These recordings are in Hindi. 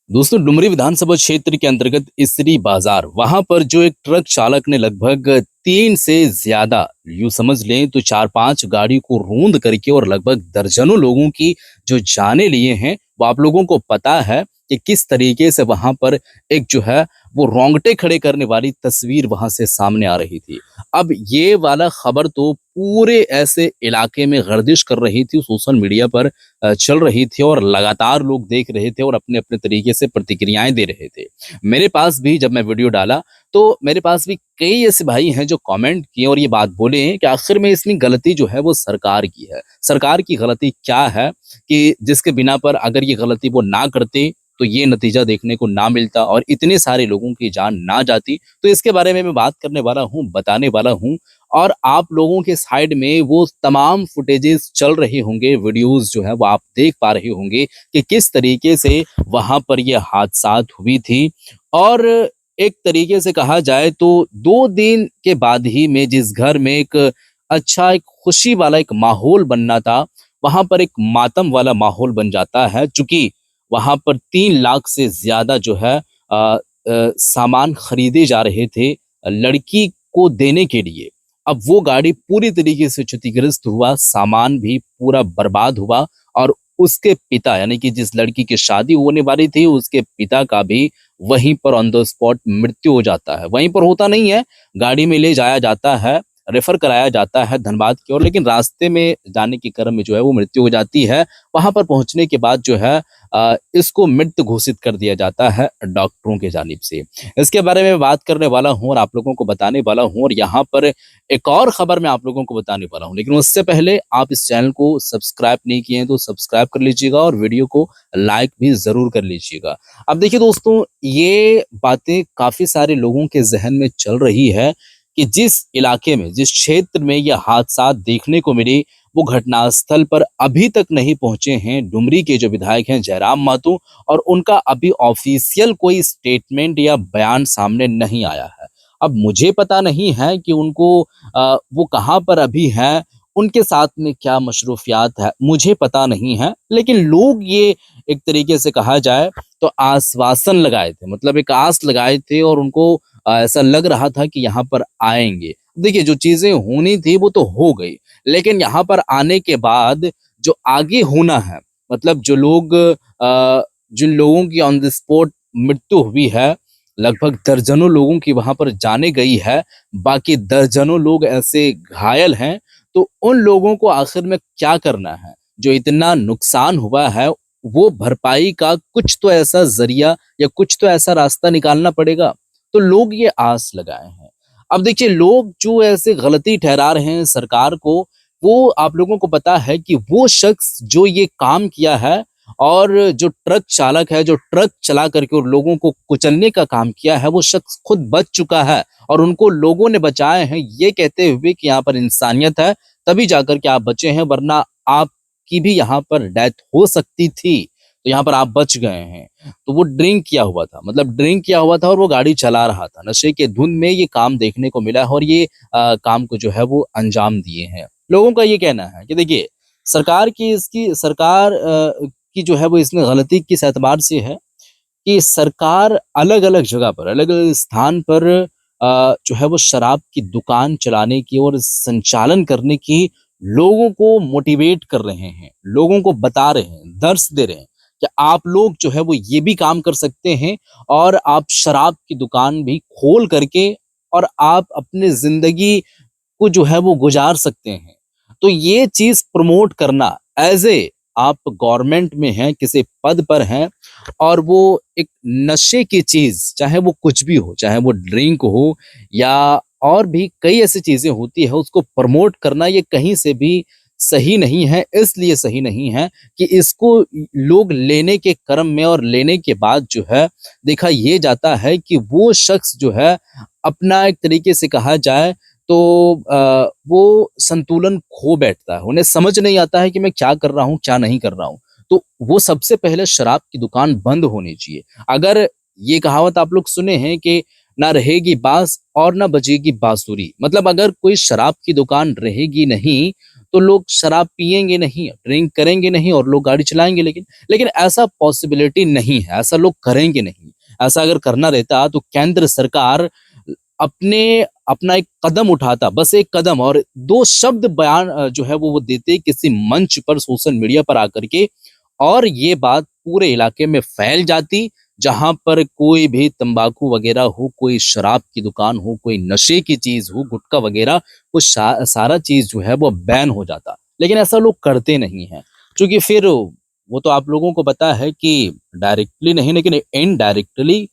दोस्तों डुमरी विधानसभा क्षेत्र के अंतर्गत इसरी बाजार वहां पर जो एक ट्रक चालक ने लगभग 3 से ज्यादा यूं समझ लें तो 4-5 गाड़ी को रोंद करके और लगभग दर्जनों लोगों की जो जाने लिए हैं वो आप लोगों को पता है कि किस तरीके से वहां पर एक जो है वो रोंगटे खड़े करने वाली तस्वीर वहां से सामने आ रही थी। अब ये वाला खबर तो पूरे ऐसे इलाके में गर्दिश कर रही थी, सोशल मीडिया पर चल रही थी और लगातार लोग देख रहे थे और अपने अपने तरीके से प्रतिक्रियाएं दे रहे थे। मेरे पास भी जब मैं वीडियो डाला तो मेरे पास भी कई ऐसे भाई हैं जो कमेंट किए और ये बात बोले हैं कि आखिर में इसमें गलती जो है वो सरकार की है। सरकार की गलती क्या है कि जिसके बिना पर अगर ये गलती वो ना करते तो ये नतीजा देखने को ना मिलता और इतने सारे लोगों की जान ना जाती। तो इसके बारे में मैं बात करने वाला हूँ, बताने वाला हूँ और आप लोगों के साइड में वो तमाम फुटेजेस चल रहे होंगे, वीडियोस जो है वो आप देख पा रहे होंगे कि किस तरीके से वहां पर ये हादसात हुई थी। और एक तरीके से कहा जाए तो 2 दिन के बाद ही में जिस घर में एक अच्छा एक खुशी वाला एक माहौल बनना था वहां पर एक मातम वाला माहौल बन जाता है, चूंकि वहां पर 3 लाख से ज्यादा जो है सामान खरीदे जा रहे थे लड़की को देने के लिए। अब वो गाड़ी पूरी तरीके से क्षतिग्रस्त हुआ, सामान भी पूरा बर्बाद हुआ और उसके पिता यानी कि जिस लड़की की शादी होने वाली थी उसके पिता का भी वहीं पर ऑन द स्पॉट मृत्यु हो जाता है। वहीं पर होता नहीं है, गाड़ी में ले जाया जाता है, रेफर कराया जाता है धनबाद की ओर, लेकिन रास्ते में जाने के क्रम में जो है वो मृत्यु हो जाती है। वहां पर पहुंचने के बाद जो है इसको मृत घोषित कर दिया जाता है डॉक्टरों की जानिब से। इसके बारे में बात करने वाला हूं और आप लोगों को बताने वाला हूं और यहाँ पर एक और खबर मैं आप लोगों को बताने वाला हूं, लेकिन उससे पहले आप इस चैनल को सब्सक्राइब नहीं किए हैं तो सब्सक्राइब कर लीजिएगा और वीडियो को लाइक भी जरूर कर लीजिएगा। अब देखिए दोस्तों, ये बातें काफी सारे लोगों के जहन में चल रही है कि जिस इलाके में, जिस क्षेत्र में यह हादसा देखने को मिली वो घटनास्थल पर अभी तक नहीं पहुंचे हैं डुमरी के जो विधायक हैं जयराम मातू, और उनका अभी ऑफिशियल कोई स्टेटमेंट या बयान सामने नहीं आया है। अब मुझे पता नहीं है कि उनको वो कहाँ पर अभी हैं, उनके साथ में क्या मशरूफियात है मुझे पता नहीं है, लेकिन लोग ये एक तरीके से कहा जाए तो आश्वासन लगाए थे, मतलब एक आस लगाए थे और उनको ऐसा लग रहा था कि यहाँ पर आएंगे। देखिए जो चीजें होनी थी वो तो हो गई, लेकिन यहाँ पर आने के बाद जो आगे होना है, मतलब जो लोग जिन लोगों की ऑन द स्पॉट मृत्यु हुई है, लगभग दर्जनों लोगों की वहां पर जाने गई है, बाकी दर्जनों लोग ऐसे घायल हैं। तो उन लोगों को आखिर में क्या करना है? जो इतना नुकसान हुआ है वो भरपाई का कुछ तो ऐसा जरिया या कुछ तो ऐसा रास्ता निकालना पड़ेगा। तो लोग ये आस लगाए हैं। अब देखिए लोग जो ऐसे गलती ठहरा रहे हैं सरकार को, वो आप लोगों को पता है कि वो शख्स जो ये काम किया है और जो ट्रक चालक है, जो ट्रक चला करके और लोगों को कुचलने का काम किया है, वो शख्स खुद बच चुका है और उनको लोगों ने बचाए हैं ये कहते हुए कि यहाँ पर इंसानियत है तभी जाकर के आप बचे हैं, वरना आपकी भी यहाँ पर डेथ हो सकती थी। तो यहाँ पर आप बच गए हैं। तो वो ड्रिंक किया हुआ था, मतलब ड्रिंक किया हुआ था और वो गाड़ी चला रहा था। नशे के धुन में ये काम देखने को मिला है और ये काम को जो है वो अंजाम दिए हैं। लोगों का ये कहना है कि देखिए सरकार की इसकी सरकार की जो है वो इसमें गलती किस एतबार से है कि सरकार अलग-अलग जगह पर, अलग-अलग स्थान पर जो है वो शराब की दुकान चलाने की और संचालन करने की लोगों को मोटिवेट कर रहे हैं, लोगों को बता रहे हैं, दर्श दे रहे हैं कि आप लोग जो है वो ये भी काम कर सकते हैं और आप शराब की दुकान भी खोल करके और आप अपनी ज़िंदगी को जो है वो गुज़ार सकते हैं। तो ये चीज़ प्रमोट करना एज़ ए आप गवर्नमेंट में हैं, किसी पद पर हैं और वो एक नशे की चीज़, चाहे वो कुछ भी हो, चाहे वो ड्रिंक हो या और भी कई ऐसी चीज़ें होती हैं, उसको प्रमोट करना ये कहीं से भी सही नहीं है। इसलिए सही नहीं है कि इसको लोग लेने के क्रम में और लेने के बाद जो है देखा ये जाता है कि वो शख्स जो है अपना एक तरीके से कहा जाए तो वो संतुलन खो बैठता है। उन्हें समझ नहीं आता है कि मैं क्या कर रहा हूँ, क्या नहीं कर रहा हूँ। तो वो सबसे पहले शराब की दुकान बंद होनी चाहिए। अगर ये कहावत आप लोग सुने हैं कि ना रहेगी बाँस और ना बजेगी बाँसुरी, मतलब अगर कोई शराब की दुकान रहेगी नहीं तो लोग शराब पिएंगे नहीं, ड्रिंक करेंगे नहीं और लोग गाड़ी चलाएंगे। लेकिन लेकिन ऐसा पॉसिबिलिटी नहीं है, ऐसा लोग करेंगे नहीं। ऐसा अगर करना रहता तो केंद्र सरकार अपने अपना एक कदम उठाता, बस एक कदम और दो शब्द बयान जो है वो देते किसी मंच पर, सोशल मीडिया पर आकर के, और ये बात पूरे इलाके में फैल जाती। जहां पर कोई भी तंबाकू वगैरह हो, कोई शराब की दुकान हो, कोई नशे की चीज हो, गुटखा वगैरह, वो सारा चीज जो है वो बैन हो जाता। लेकिन ऐसा लोग करते नहीं हैं, क्योंकि फिर वो तो आप लोगों को पता है कि डायरेक्टली नहीं लेकिन इनडायरेक्टली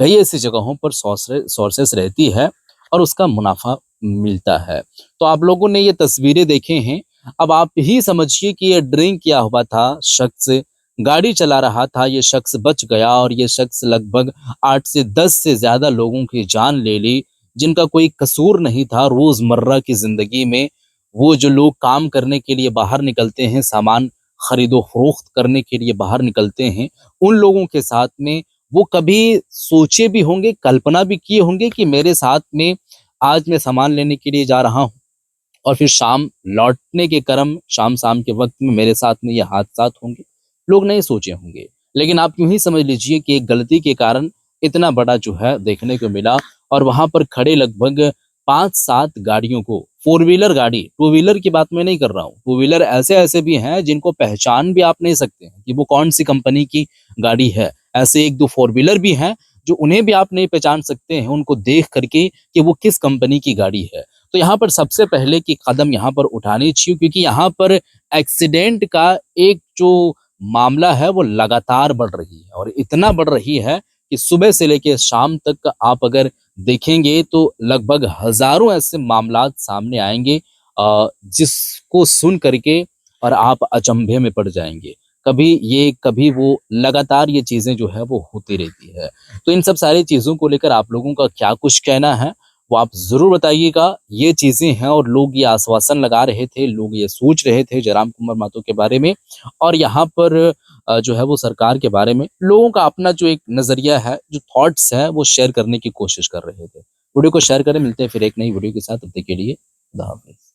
कई ऐसी जगहों पर सोर्सेस रहती है और उसका मुनाफा मिलता है। तो आप लोगों ने ये तस्वीरें देखे हैं, अब आप ही समझिए कि ये ड्रिंक किया हुआ था शख्स, गाड़ी चला रहा था, ये शख्स बच गया और ये शख्स लगभग 8 से 10 से ज्यादा लोगों की जान ले ली, जिनका कोई कसूर नहीं था। रोजमर्रा की जिंदगी में वो जो लोग काम करने के लिए बाहर निकलते हैं, सामान खरीदो फरोख्त करने के लिए बाहर निकलते हैं, उन लोगों के साथ में वो कभी सोचे भी होंगे, कल्पना भी किए होंगे कि मेरे साथ में आज मैं सामान लेने के लिए जा रहा हूँ और फिर शाम लौटने के क्रम, शाम के वक्त में मेरे साथ में ये हादसात होंगे? लोग नहीं सोचे होंगे। लेकिन आप यूं ही समझ लीजिए कि एक गलती के कारण इतना बड़ा जो है देखने को मिला, और वहां पर खड़े लगभग 5-7 गाड़ियों को, फोर व्हीलर गाड़ी, टू व्हीलर की बात मैं नहीं कर रहा हूँ, टू व्हीलर ऐसे ऐसे भी हैं जिनको पहचान भी आप नहीं सकते हैं कि वो कौन सी कंपनी की गाड़ी है। ऐसे एक दो फोर व्हीलर भी हैं जो उन्हें भी आप नहीं पहचान सकते हैं उनको देख करके कि वो किस कंपनी की गाड़ी है। तो यहाँ पर सबसे पहले की कदम यहाँ पर उठानी चाहिए, क्योंकि यहाँ पर एक्सीडेंट का एक जो मामला है वो लगातार बढ़ रही है, और इतना बढ़ रही है कि सुबह से लेकर शाम तक आप अगर देखेंगे तो लगभग हजारों ऐसे मामलात सामने आएंगे, जिसको सुन करके और आप अचंभे में पड़ जाएंगे। कभी ये कभी वो, लगातार ये चीजें जो है वो होती रहती है। तो इन सब सारी चीजों को लेकर आप लोगों का क्या कुछ कहना है, वो आप ज़रूर बताइएगा। ये चीज़ें हैं और लोग ये आश्वासन लगा रहे थे, लोग ये सोच रहे थे जयराम कुमार महतो के बारे में, और यहाँ पर जो है वो सरकार के बारे में लोगों का अपना जो एक नज़रिया है, जो थॉट्स है, वो शेयर करने की कोशिश कर रहे थे। वीडियो को शेयर करें, मिलते हैं फिर एक नई वीडियो के साथ, तब तक के लिए खुदा हाफ़िज़।